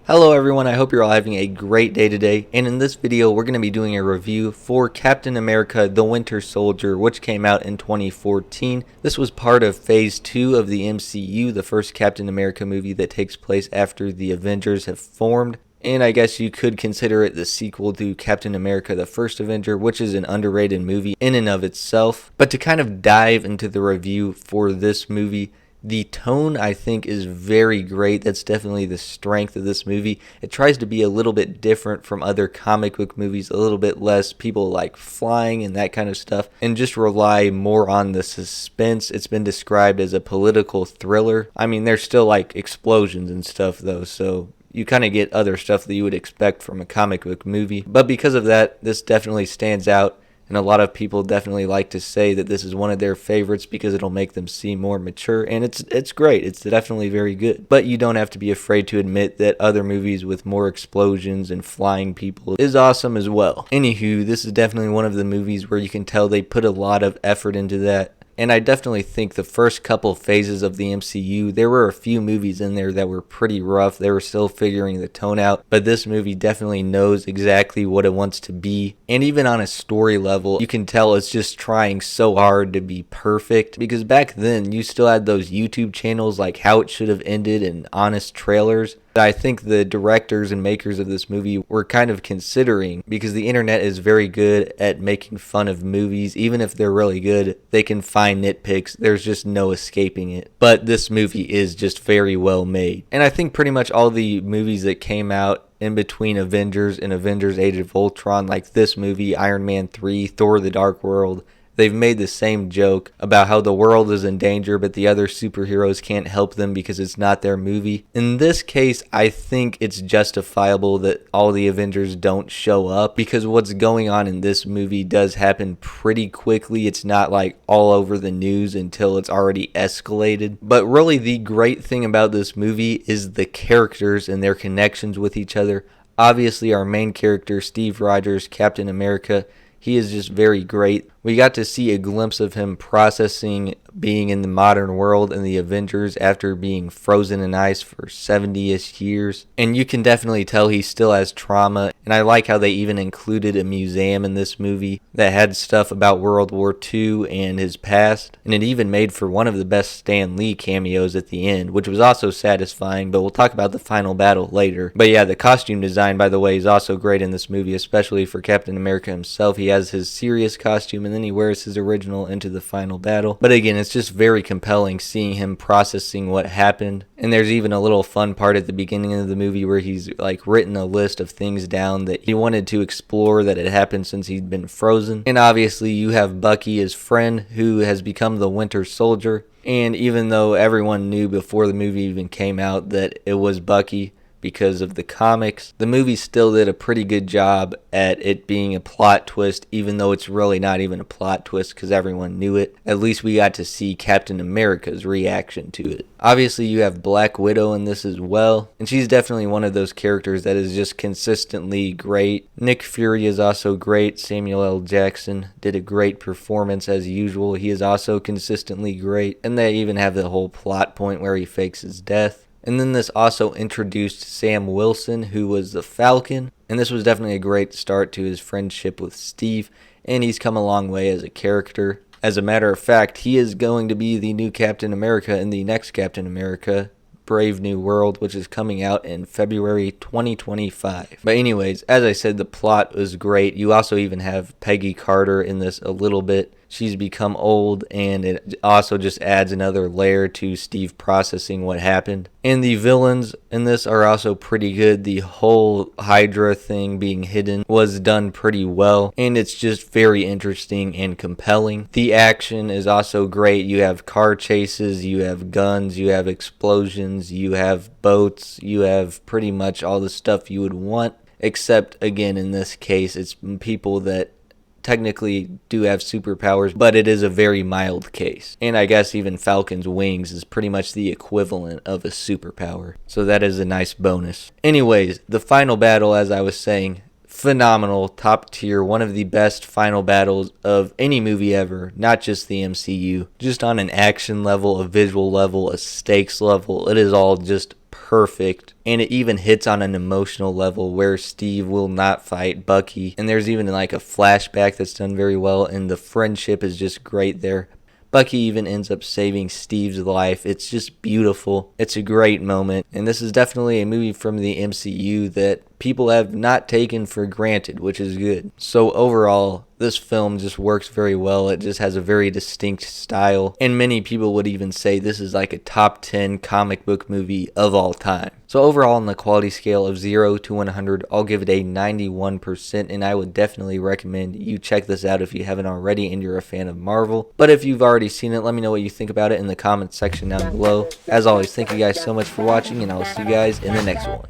Hello everyone, I hope you're all having a great day today, and in this video we're going to be doing a review for Captain America The Winter Soldier, which came out in 2014. This was part of Phase 2 of the MCU, the first Captain America movie that takes place after the Avengers have formed. And I guess you could consider it the sequel to Captain America the First Avenger, which is an underrated movie in and of itself. But to kind of dive into the review for this movie, the tone, I think, is very great. That's definitely the strength of this movie. It tries to be a little bit different from other comic book movies, a little bit less people like flying and that kind of stuff, and just rely more on the suspense. It's been described as a political thriller. I mean, there's still like explosions and stuff though, so you kind of get other stuff that you would expect from a comic book movie. But because of that, this definitely stands out. And a lot of people definitely like to say that this is one of their favorites because it'll make them seem more mature. And it's great. It's definitely very good. But you don't have to be afraid to admit that other movies with more explosions and flying people is awesome as well. Anywho, this is definitely one of the movies where you can tell they put a lot of effort into that. And I definitely think the first couple phases of the MCU, there were a few movies in there that were pretty rough. They were still figuring the tone out. But this movie definitely knows exactly what it wants to be. And even on a story level, you can tell it's just trying so hard to be perfect. Because back then, you still had those YouTube channels like How It Should Have Ended and Honest Trailers. I think the directors and makers of this movie were kind of considering, because the internet is very good at making fun of movies. Even if they're really good, they can find nitpicks. There's just no escaping it. But this movie is just very well made. And I think pretty much all the movies that came out in between Avengers and Avengers Age of Ultron, like this movie, Iron Man 3, Thor the Dark World, they've made the same joke about how the world is in danger, but the other superheroes can't help them because it's not their movie. In this case, I think it's justifiable that all the Avengers don't show up, because what's going on in this movie does happen pretty quickly. It's not like all over the news until it's already escalated. But really, the great thing about this movie is the characters and their connections with each other. Obviously, our main character, Steve Rogers, Captain America, he is just very great. We got to see a glimpse of him processing being in the modern world and the Avengers after being frozen in ice for 70-ish years. And you can definitely tell he still has trauma. And I like how they even included a museum in this movie that had stuff about World War II and his past. And it even made for one of the best Stan Lee cameos at the end, which was also satisfying, but we'll talk about the final battle later. But yeah, the costume design, by the way, is also great in this movie, especially for Captain America himself. He has his serious costume and then he wears his original into the final battle. But again, it's just very compelling seeing him processing what happened. And there's even a little fun part at the beginning of the movie where he's like written a list of things down that he wanted to explore that had happened since he'd been frozen. And obviously you have Bucky, his friend, who has become the Winter Soldier. And even though everyone knew before the movie even came out that it was Bucky, because of the comics, the movie still did a pretty good job at it being a plot twist, even though it's really not even a plot twist because everyone knew it. At least we got to see Captain America's reaction to it. Obviously, you have Black Widow in this as well, and she's definitely one of those characters that is just consistently great. Nick Fury is also great. Samuel L. Jackson did a great performance as usual. He is also consistently great, and they even have the whole plot point where he fakes his death. And then this also introduced Sam Wilson, who was the Falcon. And this was definitely a great start to his friendship with Steve. And he's come a long way as a character. As a matter of fact, he is going to be the new Captain America in the next Captain America, Brave New World, which is coming out in February 2025. But anyways, as I said, the plot was great. You also even have Peggy Carter in this a little bit. She's become old, and it also just adds another layer to Steve processing what happened. And the villains in this are also pretty good. The whole Hydra thing being hidden was done pretty well, and it's just very interesting and compelling. The action is also great. You have car chases, you have guns, you have explosions, you have boats, you have pretty much all the stuff you would want, except, again, in this case, it's people that technically do have superpowers, but it is a very mild case. And I guess even Falcon's wings is pretty much the equivalent of a superpower. So that is a nice bonus. Anyways, the final battle, as I was saying, phenomenal, top tier, one of the best final battles of any movie ever, not just the MCU. Just on an action level, a visual level, a stakes level, it is all just perfect. perfect, and it even hits on an emotional level where Steve will not fight Bucky, and there's even like a flashback that's done very well, and the friendship is just great there. Bucky even ends up saving Steve's life. It's just beautiful. It's a great moment, and this is definitely a movie from the MCU that people have not taken for granted, which is good. So overall, this film just works very well. It just has a very distinct style, and many people would even say this is like a top 10 comic book movie of all time. So overall, on the quality scale of 0 to 100, I'll give it a 91%, and I would definitely recommend you check this out if you haven't already and you're a fan of Marvel. But if you've already seen it, let me know what you think about it in the comments section down below. As always, thank you guys so much for watching, and I'll see you guys in the next one.